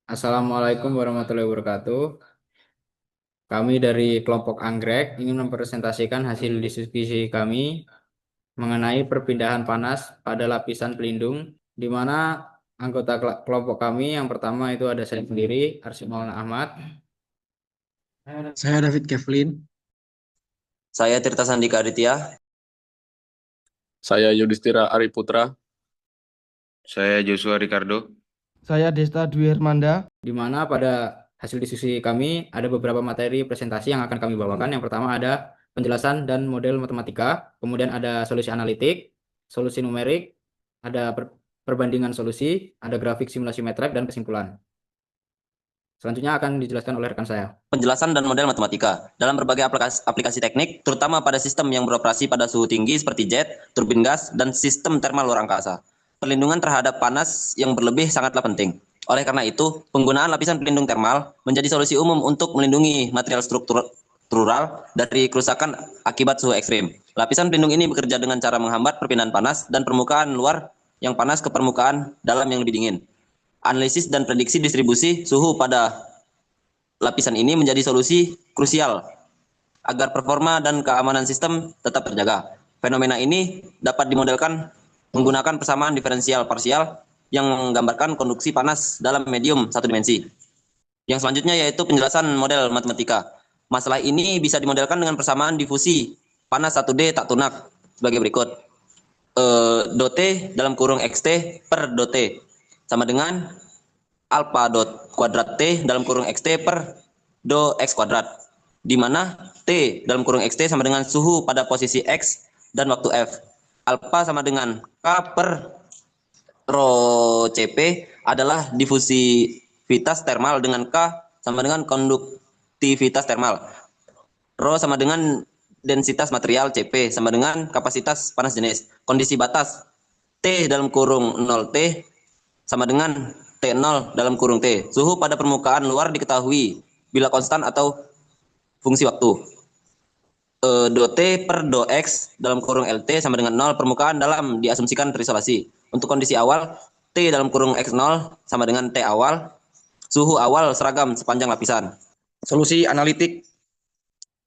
Assalamualaikum warahmatullahi wabarakatuh. Kami dari kelompok Anggrek ingin mempresentasikan hasil diskusi kami mengenai perpindahan panas pada lapisan pelindung, di mana anggota kelompok kami yang pertama itu ada saya sendiri, Arsi Maulana Ahmad. Saya David Kevlin. Saya Tirta Sandika Aditya. Saya Yudhistira Ariputra. Saya Joshua Ricardo. Saya Desta Dwi Hermanda. Di mana pada hasil diskusi kami ada beberapa materi presentasi yang akan kami bawakan. Yang pertama ada penjelasan dan model matematika, kemudian ada solusi analitik, solusi numerik, ada perbandingan solusi, ada grafik simulasi MATLAB, dan kesimpulan. Selanjutnya akan dijelaskan oleh rekan saya. Penjelasan dan model matematika dalam berbagai aplikasi teknik, terutama pada sistem yang beroperasi pada suhu tinggi seperti jet, turbin gas, dan sistem termal luar angkasa. Perlindungan terhadap panas yang berlebih sangatlah penting. Oleh karena itu, penggunaan lapisan pelindung termal menjadi solusi umum untuk melindungi material struktural dari kerusakan akibat suhu ekstrim. Lapisan pelindung ini bekerja dengan cara menghambat perpindahan panas dan permukaan luar yang panas ke permukaan dalam yang lebih dingin. Analisis dan prediksi distribusi suhu pada lapisan ini menjadi solusi krusial agar performa dan keamanan sistem tetap terjaga. Fenomena ini dapat dimodelkan menggunakan persamaan diferensial parsial yang menggambarkan konduksi panas dalam medium satu dimensi. Yang selanjutnya yaitu penjelasan model matematika. Masalah ini bisa dimodelkan dengan persamaan difusi panas 1D tak tunak sebagai berikut. Dot T dalam kurung XT per dot T sama dengan alpha dot kuadrat T dalam kurung XT per do X kuadrat, di mana T dalam kurung XT sama dengan suhu pada posisi X dan waktu F. Alpha sama dengan K per rho Cp adalah difusivitas termal dengan K sama dengan konduktivitas termal. Rho sama dengan densitas material, Cp sama dengan kapasitas panas jenis. Kondisi batas T dalam kurung 0T sama dengan T0 dalam kurung T. Suhu pada permukaan luar diketahui bila konstan atau fungsi waktu. Do T per do X dalam kurung LT sama dengan 0 permukaan dalam diasumsikan terisolasi. Untuk kondisi awal, T dalam kurung X0 sama dengan T awal. Suhu awal seragam sepanjang lapisan. Solusi analitik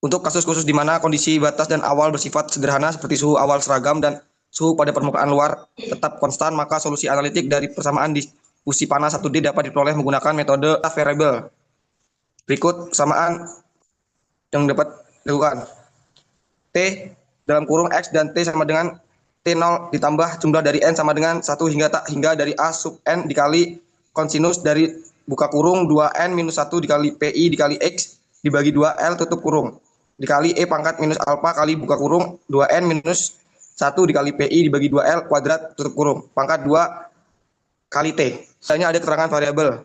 untuk kasus khusus di mana kondisi batas dan awal bersifat sederhana seperti suhu awal seragam dan suhu pada permukaan luar tetap konstan, maka solusi analitik dari persamaan difusi panas 1D dapat diperoleh menggunakan metode variable. Berikut persamaan yang dapat dilakukan. T dalam kurung X dan T sama dengan T0 ditambah jumlah dari N sama dengan 1 hingga dari A sub N dikali kosinus dari buka kurung 2N minus 1 dikali PI dikali X dibagi 2L tutup kurung dikali E pangkat minus alpha kali buka kurung 2N minus 1 dikali PI dibagi 2L kuadrat tutup kurung pangkat 2 kali T. Misalnya ada keterangan variabel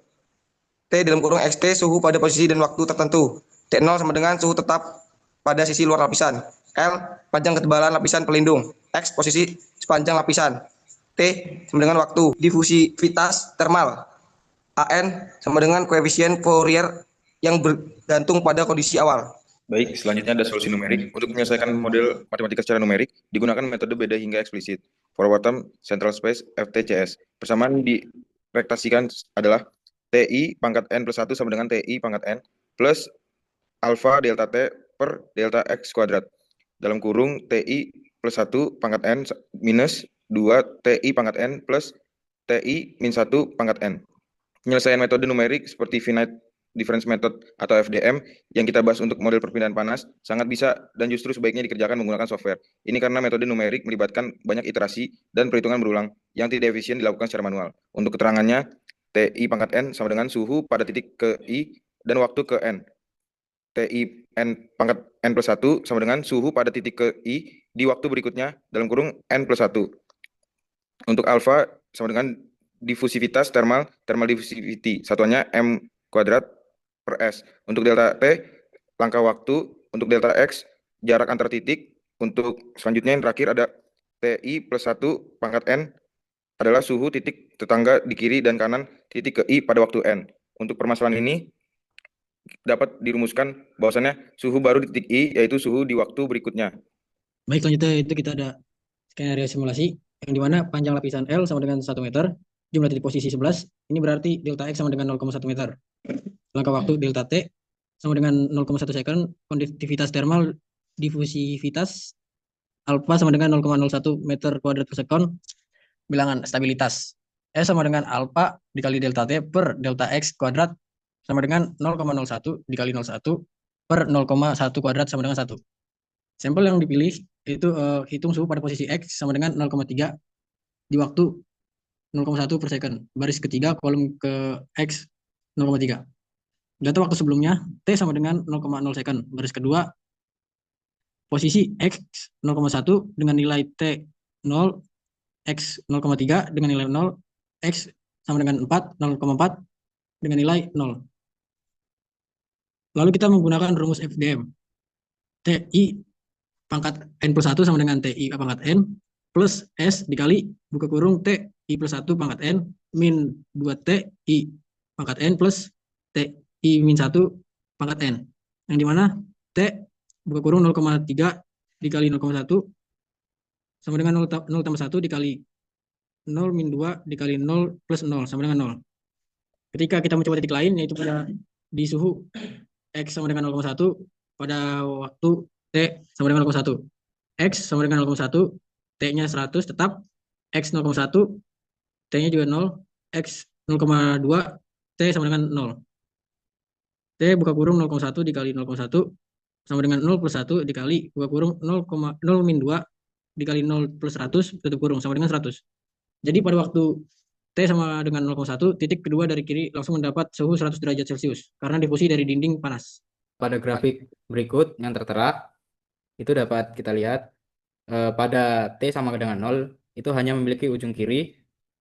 T dalam kurung XT suhu pada posisi dan waktu tertentu. T0 sama dengan suhu tetap pada sisi luar lapisan. L panjang ketebalan lapisan pelindung. X posisi sepanjang lapisan. T sama dengan waktu. Difusivitas termal. AN sama dengan koefisien Fourier yang bergantung pada kondisi awal. Baik, selanjutnya ada solusi numerik. Untuk menyelesaikan model matematika secara numerik, digunakan metode beda hingga eksplisit. Forward term, central space, FTCS. Persamaan direktasikan adalah TI pangkat N plus 1 sama dengan TI pangkat N plus alpha delta T per delta X kuadrat. Dalam kurung TI plus 1 pangkat N minus 2 TI pangkat N plus TI min 1 pangkat N. Penyelesaian metode numerik seperti finite difference method atau FDM yang kita bahas untuk model perpindahan panas sangat bisa dan justru sebaiknya dikerjakan menggunakan software. Ini karena metode numerik melibatkan banyak iterasi dan perhitungan berulang yang tidak efisien dilakukan secara manual. Untuk keterangannya, TI pangkat N sama dengan suhu pada titik ke I dan waktu ke N. TI N pangkat N plus 1 sama dengan suhu pada titik ke I di waktu berikutnya dalam kurung N plus 1. Untuk alpha sama dengan difusivitas thermal diffusivity. Satuannya M kuadrat per S. Untuk delta T, langkah waktu. Untuk delta X, jarak antar titik. Untuk selanjutnya yang terakhir ada TI plus 1 pangkat N adalah suhu titik tetangga di kiri dan kanan titik ke I pada waktu N. Untuk permasalahan ini dapat dirumuskan bahwasannya suhu baru di titik I yaitu suhu di waktu berikutnya. Baik, selanjutnya itu kita ada skenario simulasi yang dimana panjang lapisan L sama dengan 1 meter jumlah titik posisi 11, ini berarti delta X sama dengan 0,1 meter. Langkah waktu delta T sama dengan 0,1 second, konduktivitas thermal, difusivitas alfa sama dengan 0,01 meter kuadrat per sekon, bilangan stabilitas. S sama dengan alfa dikali delta T per delta X kuadrat sama dengan 0,01 dikali 01 per 0,1 kuadrat sama dengan 1. Sampel yang dipilih itu hitung suhu pada posisi X sama dengan 0,3 di waktu 0,1 per second. Baris ketiga, kolom ke X 0,3. Data waktu sebelumnya, T sama dengan 0,0 second. Baris kedua, posisi X 0,1 dengan nilai T 0, X 0,3 dengan nilai 0, X sama dengan 4, 0,4 dengan nilai 0. Lalu kita menggunakan rumus FDM. TI pangkat N plus 1 sama dengan TI pangkat N plus S dikali buka kurung TI plus 1 pangkat N min 2TI pangkat N plus TI min 1 pangkat N. Yang dimana T buka kurung 0,3 dikali 0,1 sama dengan 0 tambah 1 dikali 0 min 2 dikali 0 plus 0 sama dengan 0. Ketika kita mencoba titik lain, yaitu pada di suhu X sama dengan 0,1, pada waktu T sama dengan 0,1. X sama dengan 0,1, T-nya 100 tetap, X 0,1, T-nya juga 0, X 0,2, T sama dengan 0. T buka kurung 0,1 dikali 0,1 sama dengan 0 plus 1 dikali buka kurung 0, 0 min 2 dikali 0 plus 100 tutup kurung sama dengan 100. Jadi pada waktu T sama dengan 0,1, titik kedua dari kiri langsung mendapat suhu 100 derajat Celcius karena difusi dari dinding panas. Pada grafik berikut yang tertera, itu dapat kita lihat pada T sama dengan 0, itu hanya memiliki ujung kiri,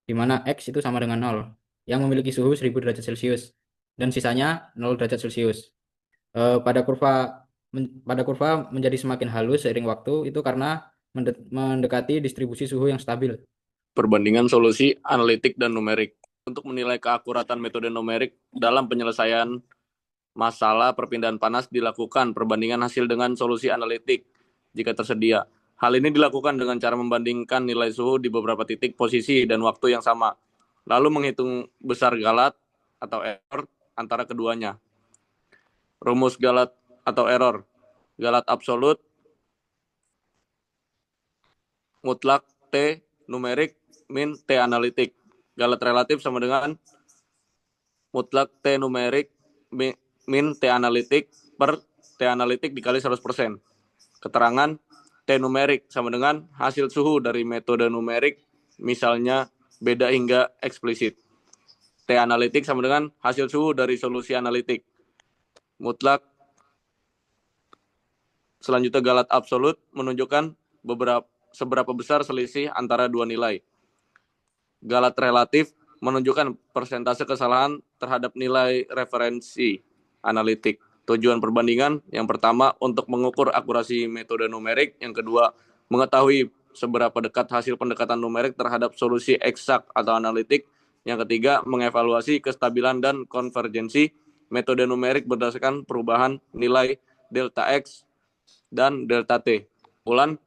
di mana X itu sama dengan 0, yang memiliki suhu 1000 derajat Celcius, dan sisanya 0 derajat Celcius. Pada kurva menjadi semakin halus seiring waktu, itu karena mendekati distribusi suhu yang stabil. Perbandingan solusi analitik dan numerik. Untuk menilai keakuratan metode numerik dalam penyelesaian masalah perpindahan panas dilakukan perbandingan hasil dengan solusi analitik jika tersedia. Hal ini dilakukan dengan cara membandingkan nilai suhu di beberapa titik, posisi, dan waktu yang sama, lalu menghitung besar galat atau error antara keduanya. Rumus galat atau error. Galat absolut mutlak T numerik min T analitik. Galat relatif sama dengan mutlak T numerik min T analitik per T analitik dikali 100%. Keterangan T numerik sama dengan hasil suhu dari metode numerik, misalnya beda hingga eksplisit. T analitik sama dengan hasil suhu dari solusi analitik. Mutlak. Selanjutnya galat absolut menunjukkan seberapa besar selisih antara dua nilai. Galat relatif menunjukkan persentase kesalahan terhadap nilai referensi analitik. Tujuan perbandingan yang pertama untuk mengukur akurasi metode numerik, yang kedua mengetahui seberapa dekat hasil pendekatan numerik terhadap solusi eksak atau analitik, yang ketiga mengevaluasi kestabilan dan konvergensi metode numerik berdasarkan perubahan nilai delta X dan delta T. Ulang,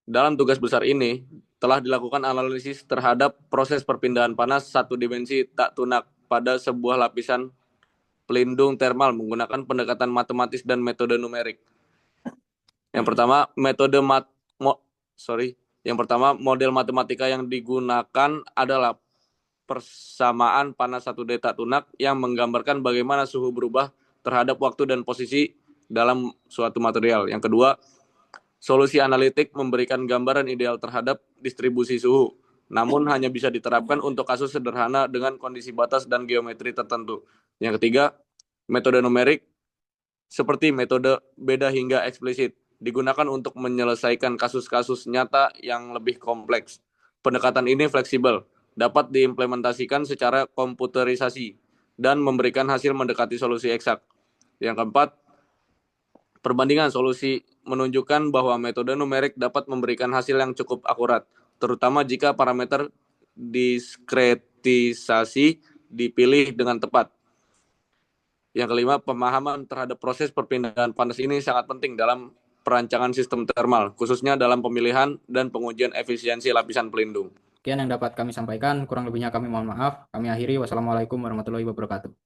dalam tugas besar ini telah dilakukan analisis terhadap proses perpindahan panas satu dimensi tak tunak pada sebuah lapisan pelindung termal menggunakan pendekatan matematis dan metode numerik. Yang pertama, model matematika yang digunakan adalah persamaan panas satu D tak tunak yang menggambarkan bagaimana suhu berubah terhadap waktu dan posisi dalam suatu material. Yang kedua, solusi analitik memberikan gambaran ideal terhadap distribusi suhu, namun hanya bisa diterapkan untuk kasus sederhana dengan kondisi batas dan geometri tertentu. Yang ketiga, metode numerik seperti metode beda hingga eksplisit digunakan untuk menyelesaikan kasus-kasus nyata yang lebih kompleks. Pendekatan ini fleksibel, dapat diimplementasikan secara komputerisasi dan memberikan hasil mendekati solusi eksak. Yang keempat, perbandingan solusi menunjukkan bahwa metode numerik dapat memberikan hasil yang cukup akurat, terutama jika parameter diskretisasi dipilih dengan tepat. Yang kelima, pemahaman terhadap proses perpindahan panas ini sangat penting dalam perancangan sistem termal, khususnya dalam pemilihan dan pengujian efisiensi lapisan pelindung. Sekian yang dapat kami sampaikan. Kurang lebihnya kami mohon maaf. Kami akhiri. Wassalamualaikum warahmatullahi wabarakatuh.